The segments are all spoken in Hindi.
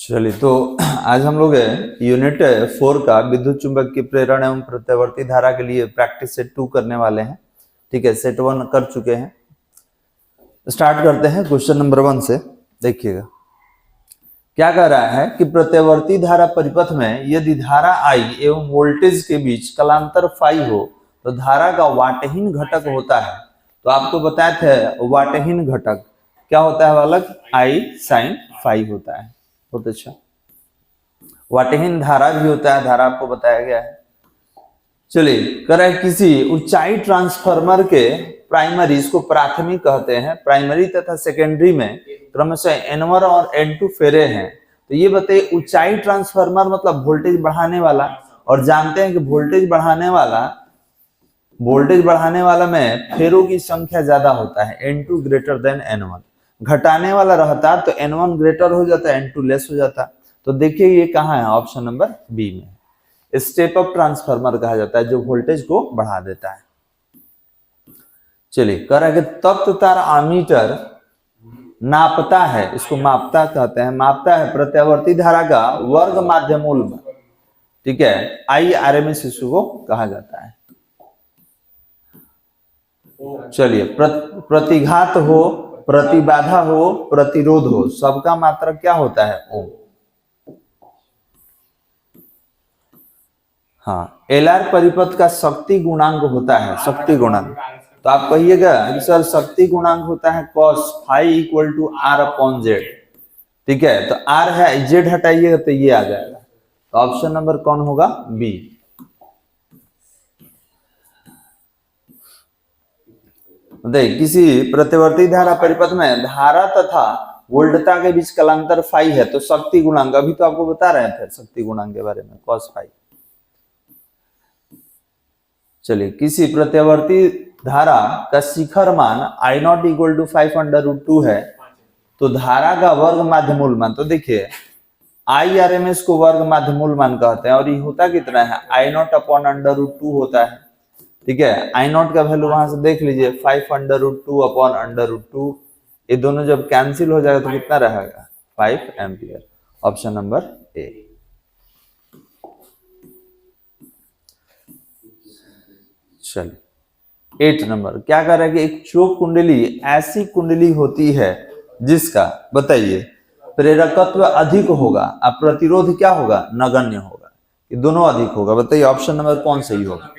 चलिए, तो आज हम लोग यूनिट 4 का विद्युत चुंबकीय प्रेरण एवं प्रत्यावर्ती धारा के लिए प्रैक्टिस सेट 2 करने वाले हैं। ठीक है, सेट 1 कर चुके हैं। स्टार्ट करते हैं क्वेश्चन नंबर 1 से। देखिएगा क्या कह रहा है कि प्रत्यावर्ती धारा परिपथ में यदि धारा I एवं वोल्टेज के बीच कलांतर फाई हो तो धारा का वाटहीन घटक होता है। तो आपको बताए थे वाटहीन घटक क्या होता है बालक, I sin फाई होता है। बहुत अच्छा। वाटहीन धारा भी होता है, धारा आपको बताया गया है। चलिए, कह रहा है किसी ऊंचाई ट्रांसफार्मर के प्राइमरी, इसको प्राथमिक कहते हैं, प्राइमरी तथा सेकेंडरी में क्रमशः N1 और N2 फेरे हैं। तो ये बताइए ऊंचाई ट्रांसफार्मर मतलब वोल्टेज बढ़ाने वाला, और जानते हैं कि वोल्टेज बढ़ाने वाला में फेरों की संख्या ज्यादा होता है, N2 ग्रेटर देन N1। घटाने वाला रहता तो N1 ग्रेटर हो जाता, N2 लेस हो जाता। तो देखिए ये कहाँ है, ऑप्शन नंबर बी में। स्टेप अप ट्रांसफार्मर कहा जाता है जो वोल्टेज को बढ़ा देता है। चलिए, कह रहा है कि तत्व तार आमीटर नापता है, इसको मापता कहते हैं, मापता है प्रत्यावर्ती धारा का वर्ग माध्यमूल में। ठीक है, I RMS इसको कहा जाता है। चलिए, प्रतिघात हो, प्रतिबाधा हो, प्रतिरोध हो, सबका मात्रक क्या होता है, ओम। हाँ, LR परिपथ का शक्ति गुणांक होता है, शक्ति गुणांक। तो आप कहिएगा कि सर शक्ति गुणांक होता है cos phi equal to R upon Z। ठीक है, तो R है, Z हटाइएगा तो ये आ जाएगा। तो ऑप्शन नंबर कौन होगा, बी। देख, किसी प्रतिवर्ती धारा परिपथ में धारा तथा वोल्टता के बीच कलांतर फाई है तो शक्ति गुणांक, अभी तो आपको बता रहे थे शक्ति गुणांक के बारे में, cos फाई। चलिए, किसी प्रत्यावर्ती धारा का शिखर मान I0 इक्वल टू 5√2 है तो धारा का वर्ग माध्यमूल मान, तो देखिए I RMS को वर्ग माध्यमूल मान कहते हैं, और ये होता कितना है, I0 अपॉन √2 होता है। ठीक है, I0 का वैल्यू वहां से देख लीजिए, 5√2 अपॉन √2, ये दोनों जब कैंसिल हो जाएगा तो कितना रहेगा, 5 एम्पियर। Option number A. चलिए, 8 नंबर क्या कह रहा है कि एक चोक कुंडली ऐसी कुंडली होती है जिसका, बताइए, प्रेरकत्व अधिक होगा और प्रतिरोध क्या होगा, नगण्य होगा। ये दोनों अधिक होगा, बताइए ऑप्शन नंबर कौन सही होगा,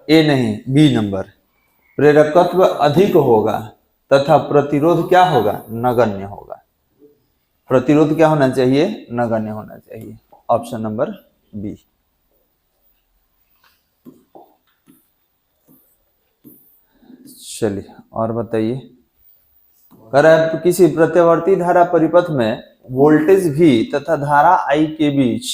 ए नहीं, बी नंबर। प्रेरकत्व अधिक होगा तथा प्रतिरोध क्या होगा, नगण्य होगा। प्रतिरोध क्या होना चाहिए, नगण्य होना चाहिए। Option number B. चलिए और बताइए, कह रहा है किसी प्रत्यावर्ती धारा परिपथ में वोल्टेज V तथा धारा I के बीच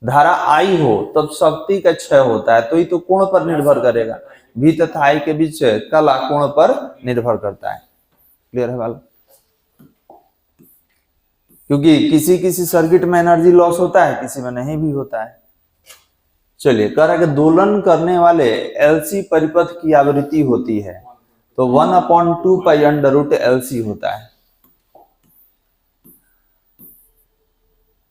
धारा I हो तब शक्ति का क्षय होता है। तो ये तो कोण पर निर्भर करेगा, V तथा I के बीच कला कोण पर निर्भर करता है। क्लियर है वाला, क्योंकि किसी किसी सर्किट में एनर्जी लॉस होता है, किसी में नहीं भी होता है। चलिए, कह रहा है कि दोलन करने वाले LC परिपथ की आवृत्ति होती है तो 1/2 पाई √LC होता है।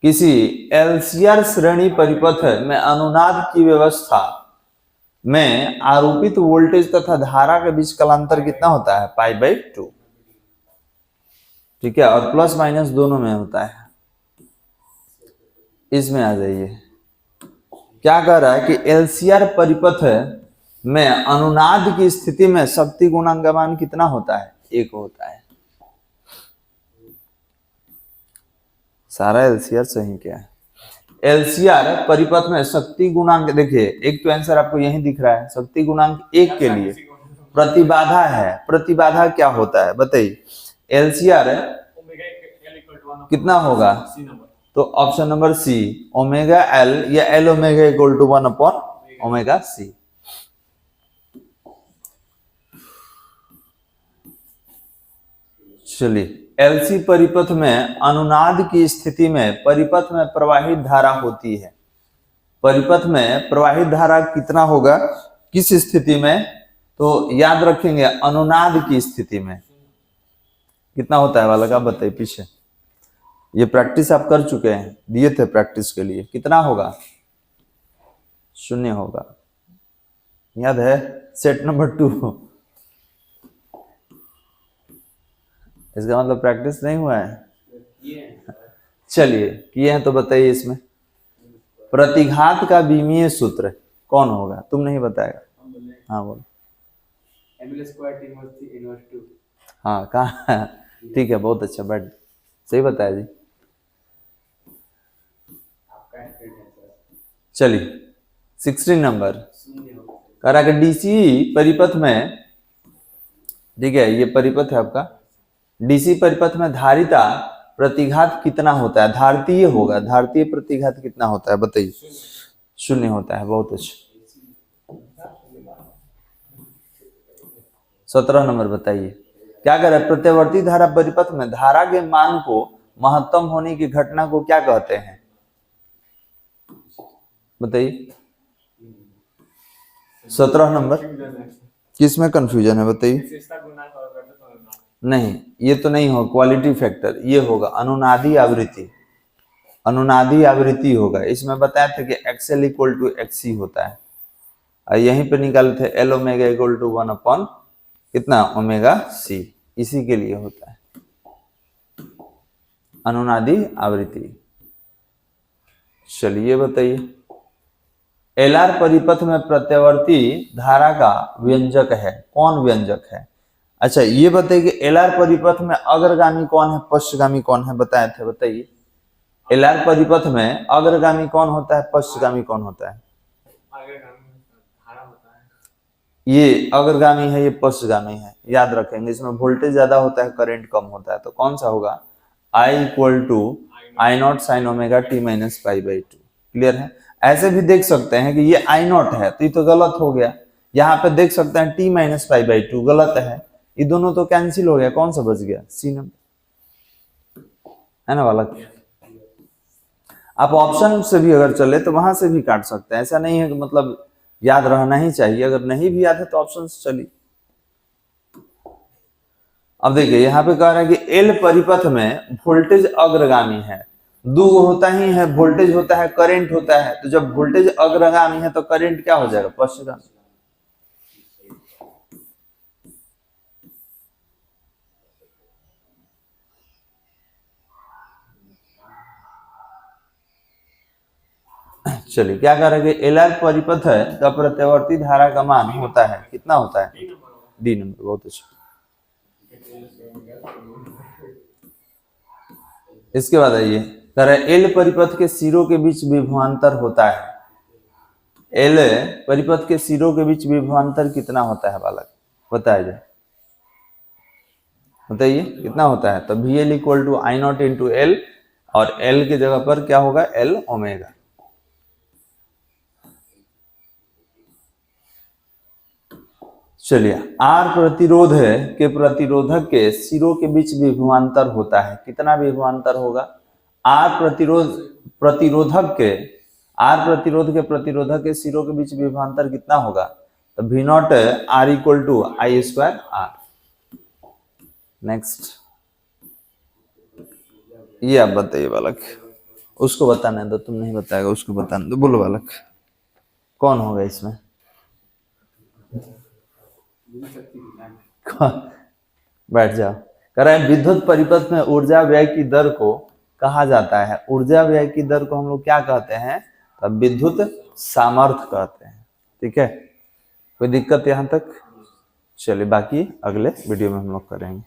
किसी LCR श्रेणी परिपथ में अनुनाद की व्यवस्था में आरोपित वोल्टेज तथा धारा के बीच कलांतर कितना होता है, π/2। ठीक है, और प्लस माइनस दोनों में होता है। इसमें आ जाइए, क्या कह रहा है कि LCR परिपथ में अनुनाद की स्थिति में शक्ति गुणांक का मान कितना होता है, 1 होता है। सारा LCR सही क्या है। LCR परिपथ में शक्ति गुणांक, देखिए एक तो आंसर आपको यही दिख रहा है, शक्ति गुणांक 1 के लिए प्रतिबाधा है। प्रतिबाधा क्या होता है बताइए, LCR कितना होगा, तो option number C, omega L या L ओमेगा इक्वल टू 1/ओमेगा C। चलिए, LC परिपथ में अनुनाद की स्थिति में परिपथ में प्रवाहित धारा होती है। परिपथ में प्रवाहित धारा कितना होगा, किस स्थिति में, तो याद रखेंगे अनुनाद की स्थिति में कितना होता है वाला का बताइए पीछे। ये प्रैक्टिस आप कर चुके हैं, दिए थे प्रैक्टिस के लिए। कितना होगा? 0 होगा, याद है? Set number 2। इसका मतलब प्रैक्टिस नहीं हुआ है। चलिए किए हैं तो बताइए, इसमें प्रतिघात का विमीय सूत्र कौन होगा? तुम नहीं बताएगा? हाँ बोलो। हाँ कहाँ? ठीक है, बहुत अच्छा, बैठ, सही बताया जी। चलिए 16 नंबर कह रहा कि डीसी परिपथ में, ठीक है, ये परिपथ है आपका, डीसी परिपथ में धारिता प्रतिघात कितना होता है? धारतीय होगा, धारतीय प्रतिघात कितना होता है बताइए? 0 होता है, बहुत अच्छा। 17 नंबर बताइए, क्या कर रहा है? प्रत्यवर्ती धारा परिपथ में धारा के मान को महत्तम होने की घटना को क्या कहते हैं? बताइए। 17 नंबर किसमें कंफ्यूजन है बताइए? नहीं, ये तो नहीं हो क्वालिटी फैक्टर, ये होगा अनुनादी आवृत्ति। अनुनादी आवृत्ति होगा। इसमें बताया था कि XL इक्वल टू XC होता है, और यहीं पे निकाले थे L omega equal to 1 upon कितना? Omega C। इसी के लिए होता है अनुनादी आवृत्ति। चलिए बताइए, LR परिपथ में प्रत्यवर्ती धारा का व्यंजक है, कौन व्यंजक है? अच्छा ये बताइए कि LR परिपथ में अग्रगामी कौन है, पश्चगामी कौन है? बताए थे, बताइए। LR परिपथ में अग्रगामी कौन होता है, पश्चगामी कौन होता है? ये अग्रगामी है, ये पश्चगामी है, याद रखेंगे। इसमें वोल्टेज ज्यादा होता है, करंट कम होता है, तो कौन सा होगा? I equal to I naught sine omega t minus pi by 2। Clear है? ऐसे भी देख सकते हैं कि ये I नॉट है तो ये तो गलत हो गया। यहाँ पे देख सकते हैं t माइनस पाई बाई 2 गलत है, ये दोनों तो कैंसिल हो गया, कौन सा बच गया? C नंबर, है ना बालक? आप ऑप्शन से भी अगर चले तो वहां से भी काट सकते हैं, ऐसा नहीं है कि मतलब याद रहना ही चाहिए, अगर नहीं भी याद है तो ऑप्शन से चलिए। अब देखिए यहाँ पे कह रहा है कि एल परिपथ में वोल्टेज अग्रगामी है, दो होता ही है, वोल्टेज होता है, करंट होता है, तो जब वोल्टेज अग्रगामी है तो करंट क्या हो जाएगा? पश्चगामी। चलिए क्या कह रहे हैं कि एलआर परिपथ है का प्रत्यवर्ती धारा का मान होता है, कितना होता है? डी नंबर, बहुत अच्छा। इसके बाद आइए कह रहे एल परिपथ के सिरों के बीच विभवांतर होता है, एल परिपथ के सिरों के बीच विभवांतर कितना होता है बालक? बताया जाए, बताइए कितना होता है? तो V L equal to I naught into L, और एल की जगह पर क्या होगा? L omega. चलिए आर प्रतिरोध है कि प्रतिरोधक के सिरों के बीच विभवांतर होता है, कितना विभवांतर होगा? आर प्रतिरोधक के प्रतिरोधक के सिरों के बीच विभवांतर कितना होगा? तो V naught R equal to I square R. Next ये आप बताइए बालक, उसको बताने दो, तुम नहीं बताएगा, उसको बताने दो। बोलो बालक कौन होगा इसमें? बैठ जाओ। कह रहे हैं विद्युत परिपथ में ऊर्जा व्यय की दर को कहा जाता है, ऊर्जा व्यय की दर को हम लोग क्या कहते हैं? तो विद्युत सामर्थ्य कहते हैं। ठीक है, कोई दिक्कत यहाँ तक? चलिए बाकी अगले वीडियो में हम लोग करेंगे।